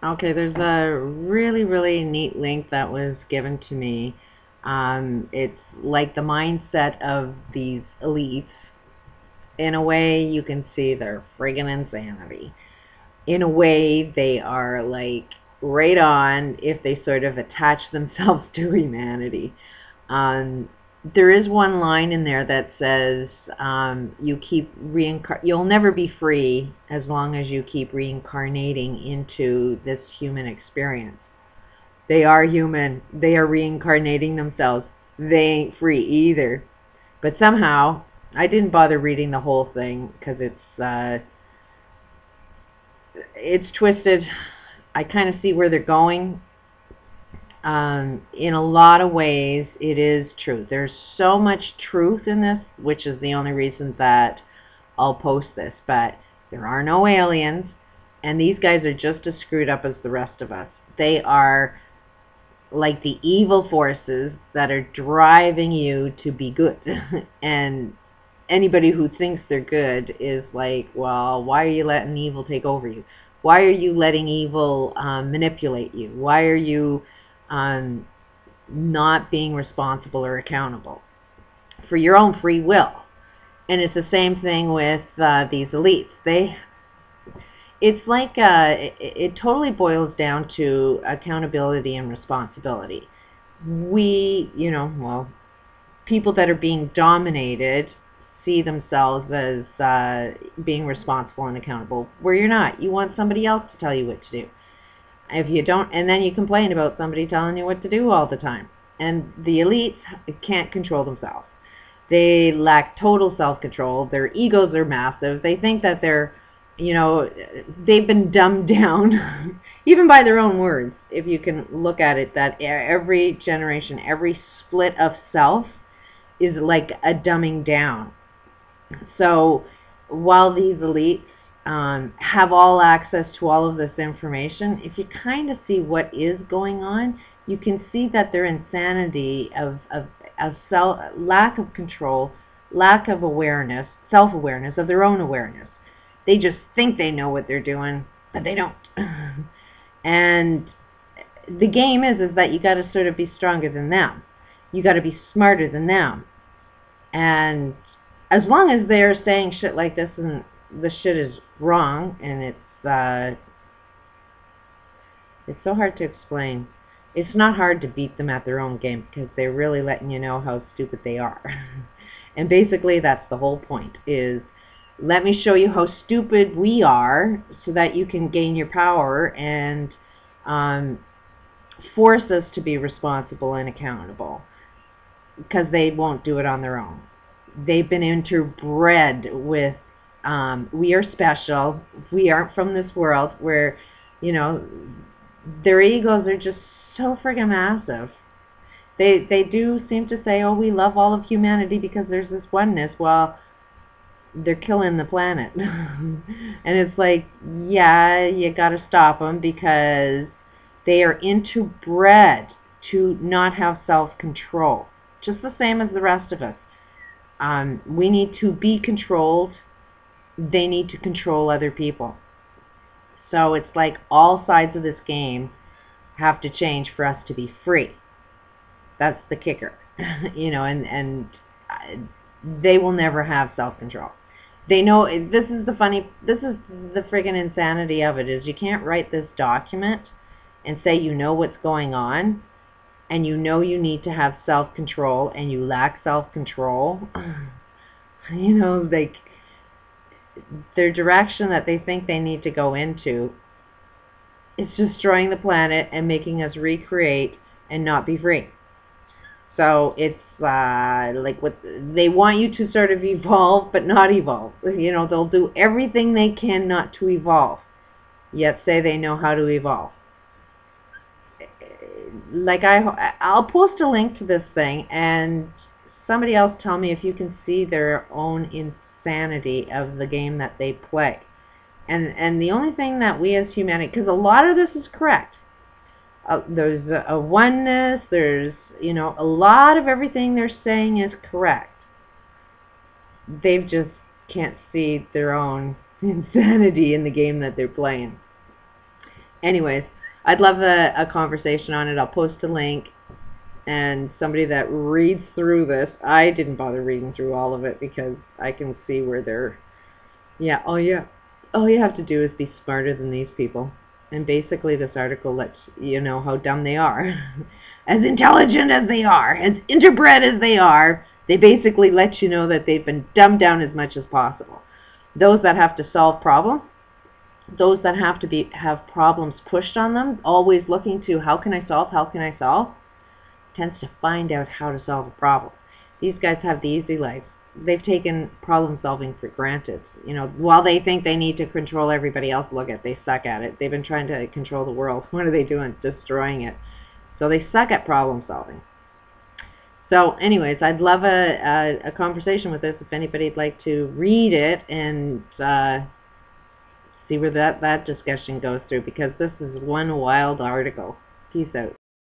Okay, there's a really, really neat link that was given to me. It's like the mindset of these elites. In a way, you can see their friggin' insanity. In a way, they are like right on if they sort of attach themselves to humanity. Um, there is one line in there that says, you'll never be free as long as you keep reincarnating into this human experience. They are human. They are reincarnating themselves. They ain't free either. But somehow, I didn't bother reading the whole thing because it's twisted. I kind of see where they're going. In a lot of ways, it is true. There's so much truth in this, which is the only reason that I'll post this. But there are no aliens, and these guys are just as screwed up as the rest of us. They are like the evil forces that are driving you to be good. And anybody who thinks they're good is like, well, why are you letting evil take over you? Why are you letting evil manipulate you? Why are you not being responsible or accountable for your own free will? And it's the same thing with these elites. It's like it totally boils down to accountability and responsibility. Well, people that are being dominated see themselves as being responsible and accountable, where you're not. You want somebody else to tell you what to do. If you don't, and then you complain about somebody telling you what to do all the time. And the elites can't control themselves. They lack total self-control. Their egos are massive. They think that they've been dumbed down, even by their own words. If you can look at it, that every generation, every split of self is like a dumbing down. So while these elites have all access to all of this information, if you kind of see what is going on, you can see that their insanity of lack of control, lack of awareness, self-awareness of their own awareness. They just think they know what they're doing, but they don't. And the game is that you got to sort of be stronger than them. You got to be smarter than them. And as long as they're saying shit like this and the shit is wrong, and it's so hard to explain. It's not hard to beat them at their own game because they're really letting you know how stupid they are. And basically that's the whole point, is let me show you how stupid we are so that you can gain your power and force us to be responsible and accountable, because they won't do it on their own. They've been interbred with we are special, we aren't from this world, where their egos are just so friggin' massive. They do seem to say, oh, we love all of humanity because there's this oneness. Well, they're killing the planet. And it's like, yeah, you gotta stop them because they are interbred to not have self-control, just the same as the rest of us. We need to be controlled. They need to control other people. So it's like all sides of this game have to change for us to be free. That's the kicker. And they will never have self-control. They know, this is the friggin' insanity of it, is you can't write this document and say you know what's going on, and you know you need to have self-control, and you lack self-control. Like, their direction that they think they need to go into is destroying the planet and making us recreate and not be free. So it's like what they want you to sort of evolve, but not evolve. They'll do everything they can not to evolve, yet say they know how to evolve. Like I'll post a link to this thing, and somebody else tell me if you can see their own insanity of the game that they play. And the only thing that we as humanity, because a lot of this is correct. There's a oneness, there's, a lot of everything they're saying is correct. They just can't see their own insanity in the game that they're playing. Anyways, I'd love a conversation on it. I'll post a link, and somebody that reads through this. I didn't bother reading through all of it because I can see where they're, yeah, all you have to do is be smarter than these people. And basically this article lets you know how dumb they are. As intelligent as they are, as interbred as they are, they basically let you know that they've been dumbed down as much as possible. Those that have to solve problems, those that have problems pushed on them, always looking to how can I solve, tends to find out how to solve a problem. These guys have the easy life. They've taken problem solving for granted. You know, while they think they need to control everybody else, look at, they suck at it. They've been trying to control the world. What are they doing? Destroying it. So they suck at problem solving. So anyways, I'd love a conversation with this if anybody'd like to read it and see where that discussion goes through, because this is one wild article. Peace out.